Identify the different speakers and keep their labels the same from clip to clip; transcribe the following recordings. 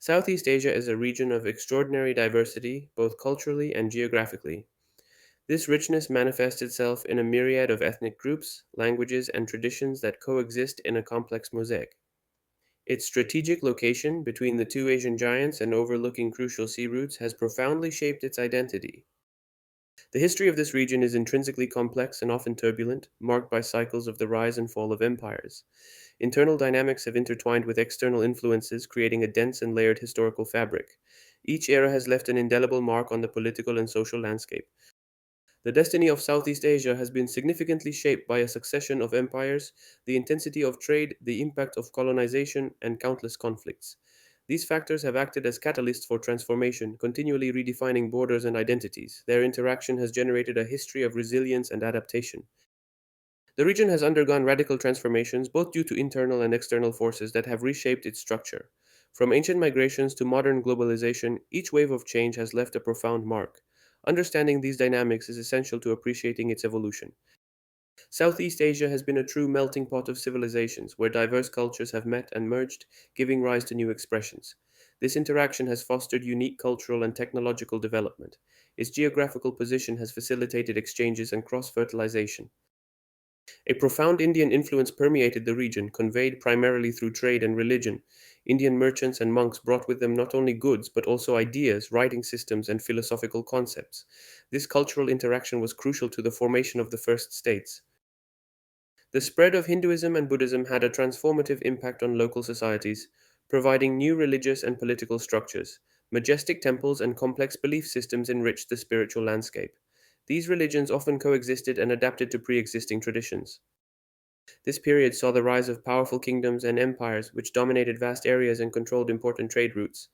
Speaker 1: Southeast Asia is a region of extraordinary diversity, both culturally and geographically. This richness manifests itself in a myriad of ethnic groups, languages, and traditions that coexist in a complex mosaic. Its strategic location between the two Asian giants and overlooking crucial sea routes has profoundly shaped its identity. The history of this region is intrinsically complex and often turbulent, marked by cycles of the rise and fall of empires. Internal dynamics have intertwined with external influences, creating a dense and layered historical fabric. Each era has left an indelible mark on the political and social landscape. The destiny of Southeast Asia has been significantly shaped by a succession of empires, the intensity of trade, the impact of colonization, and countless conflicts. These factors have acted as catalysts for transformation, continually redefining borders and identities. Their interaction has generated a history of resilience and adaptation. The region has undergone radical transformations, both due to internal and external forces that have reshaped its structure. From ancient migrations to modern globalization, each wave of change has left a profound mark. Understanding these dynamics is essential to appreciating its evolution. Southeast Asia has been a true melting pot of civilizations, where diverse cultures have met and merged, giving rise to new expressions. This interaction has fostered unique cultural and technological development. Its geographical position has facilitated exchanges and cross fertilization. A profound Indian influence permeated the region, conveyed primarily through trade and religion. Indian merchants and monks brought with them not only goods, but also ideas, writing systems, and philosophical concepts. This cultural interaction was crucial to the formation of the first states. The spread of Hinduism and Buddhism had a transformative impact on local societies, providing new religious and political structures. Majestic temples and complex belief systems enriched the spiritual landscape. These religions often coexisted and adapted to pre existing traditions. This period saw the rise of powerful kingdoms and empires which dominated vast areas and controlled important trade routes.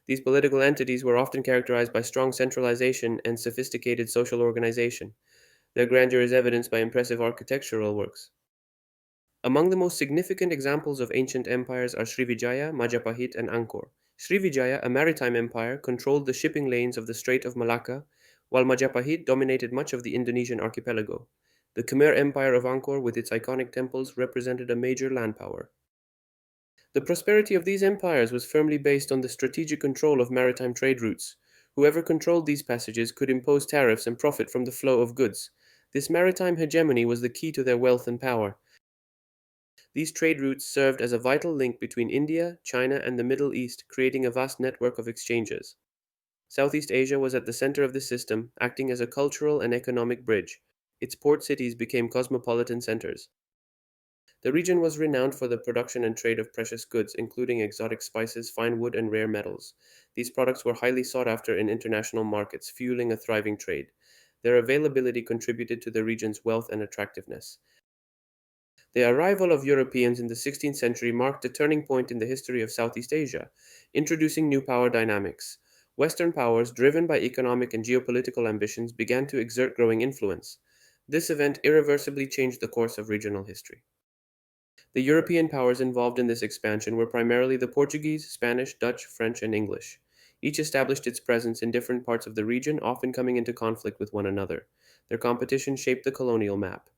Speaker 1: These political entities were often characterized by strong centralization and sophisticated social organization. Their grandeur is evidenced by impressive architectural works. Among the most significant examples of ancient empires are Srivijaya, Majapahit, and Angkor. Srivijaya, a maritime empire, controlled the shipping lanes of the Strait of Malacca, while Majapahit dominated much of the Indonesian archipelago. The Khmer Empire of Angkor, with its iconic temples, represented a major land power. The prosperity of these empires was firmly based on the strategic control of maritime trade routes. Whoever controlled these passages could impose tariffs and profit from the flow of goods. This maritime hegemony was the key to their wealth and power. These trade routes served as a vital link between India, China, and the Middle East, creating a vast network of exchanges. Southeast Asia was at the center of this system, acting as a cultural and economic bridge. Its port cities became cosmopolitan centers. The region was renowned for the production and trade of precious goods, including exotic spices, fine wood, and rare metals. These products were highly sought after in international markets, fueling a thriving trade. Their availability contributed to the region's wealth and attractiveness. The arrival of Europeans in the 16th century marked a turning point in the history of Southeast Asia, introducing new power dynamics. Western powers, driven by economic and geopolitical ambitions, began to exert growing influence. This event irreversibly changed the course of regional history. The European powers involved in this expansion were primarily the Portuguese, Spanish, Dutch, French, and English. Each established its presence in different parts of the region, often coming into conflict with one another. Their competition shaped the colonial map.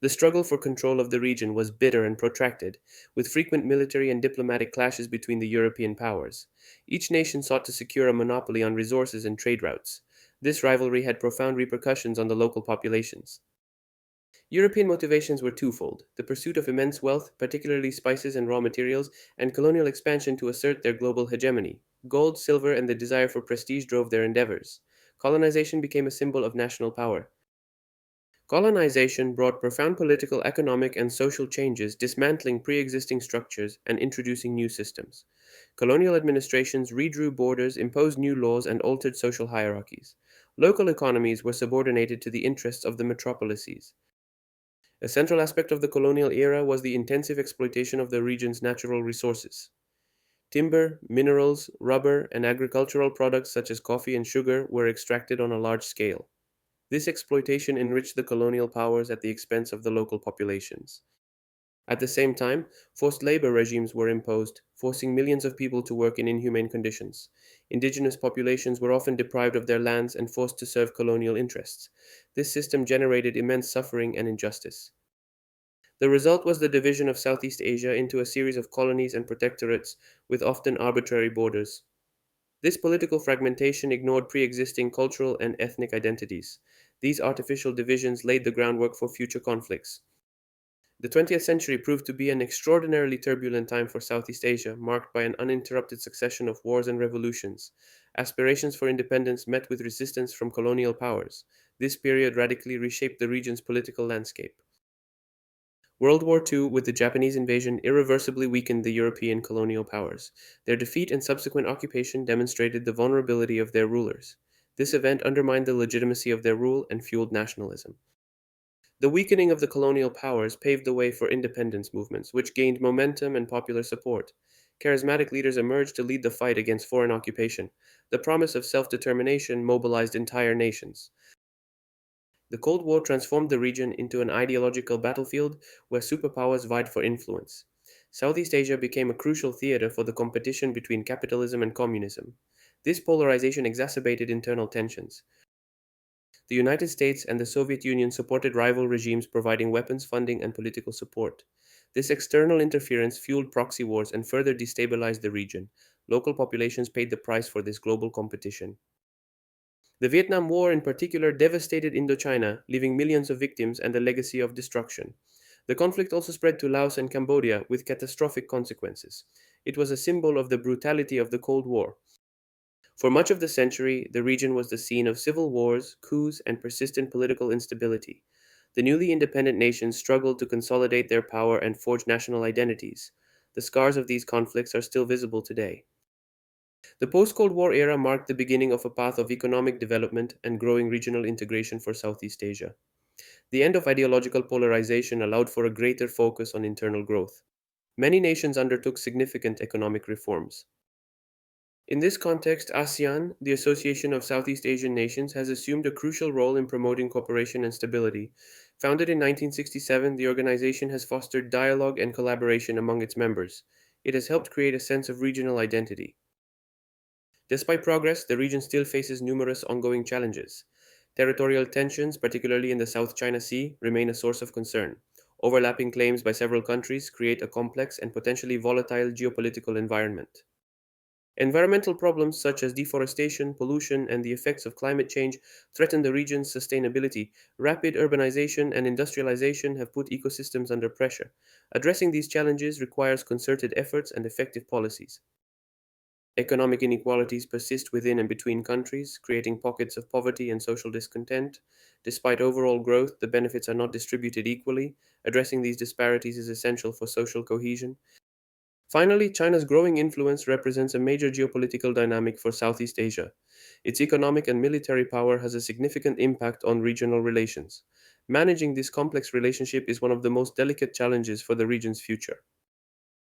Speaker 1: The struggle for control of the region was bitter and protracted, with frequent military and diplomatic clashes between the European powers. Each nation sought to secure a monopoly on resources and trade routes. This rivalry had profound repercussions on the local populations. European motivations were twofold: the pursuit of immense wealth, particularly spices and raw materials, and colonial expansion to assert their global hegemony. Gold, silver, and the desire for prestige drove their endeavors. Colonization became a symbol of national power. Colonization brought profound political, economic, and social changes, dismantling pre existing structures and introducing new systems. Colonial administrations redrew borders, imposed new laws, and altered social hierarchies. Local economies were subordinated to the interests of the metropolises. A central aspect of the colonial era was the intensive exploitation of the region's natural resources. Timber, minerals, rubber, and agricultural products such as coffee and sugar were extracted on a large scale. This exploitation enriched the colonial powers at the expense of the local populations. At the same time, forced labor regimes were imposed, forcing millions of people to work in inhumane conditions. Indigenous populations were often deprived of their lands and forced to serve colonial interests. This system generated immense suffering and injustice. The result was the division of Southeast Asia into a series of colonies and protectorates with often arbitrary borders. This political fragmentation ignored pre existing cultural and ethnic identities. These artificial divisions laid the groundwork for future conflicts. The 20th century proved to be an extraordinarily turbulent time for Southeast Asia, marked by an uninterrupted succession of wars and revolutions. Aspirations for independence met with resistance from colonial powers. This period radically reshaped the region's political landscape. World War II, with the Japanese invasion, irreversibly weakened the European colonial powers. Their defeat and subsequent occupation demonstrated the vulnerability of their rulers. This event undermined the legitimacy of their rule and fueled nationalism. The weakening of the colonial powers paved the way for independence movements, which gained momentum and popular support. Charismatic leaders emerged to lead the fight against foreign occupation. The promise of self determination mobilized entire nations. The Cold War transformed the region into an ideological battlefield where superpowers vied for influence. Southeast Asia became a crucial theater for the competition between capitalism and communism. This polarization exacerbated internal tensions. The United States and the Soviet Union supported rival regimes, providing weapons funding and political support. This external interference fueled proxy wars and further destabilized the region. Local populations paid the price for this global competition. The Vietnam War, in particular, devastated Indochina, leaving millions of victims and a legacy of destruction. The conflict also spread to Laos and Cambodia with catastrophic consequences. It was a symbol of the brutality of the Cold War. For much of the century, the region was the scene of civil wars, coups, and persistent political instability. The newly independent nations struggled to consolidate their power and forge national identities. The scars of these conflicts are still visible today. The post Cold War era marked the beginning of a path of economic development and growing regional integration for Southeast Asia. The end of ideological polarization allowed for a greater focus on internal growth. Many nations undertook significant economic reforms. In this context, ASEAN, the Association of Southeast Asian Nations, has assumed a crucial role in promoting cooperation and stability. Founded in 1967, the organization has fostered dialogue and collaboration among its members. It has helped create a sense of regional identity. Despite progress, the region still faces numerous ongoing challenges. Territorial tensions, particularly in the South China Sea, remain a source of concern. Overlapping claims by several countries create a complex and potentially volatile geopolitical environment. Environmental problems such as deforestation, pollution, and the effects of climate change threaten the region's sustainability. Rapid urbanization and industrialization have put ecosystems under pressure. Addressing these challenges requires concerted efforts and effective policies. Economic inequalities persist within and between countries, creating pockets of poverty and social discontent. Despite overall growth, the benefits are not distributed equally. Addressing these disparities is essential for social cohesion. Finally, China's growing influence represents a major geopolitical dynamic for Southeast Asia. Its economic and military power has a significant impact on regional relations. Managing this complex relationship is one of the most delicate challenges for the region's future.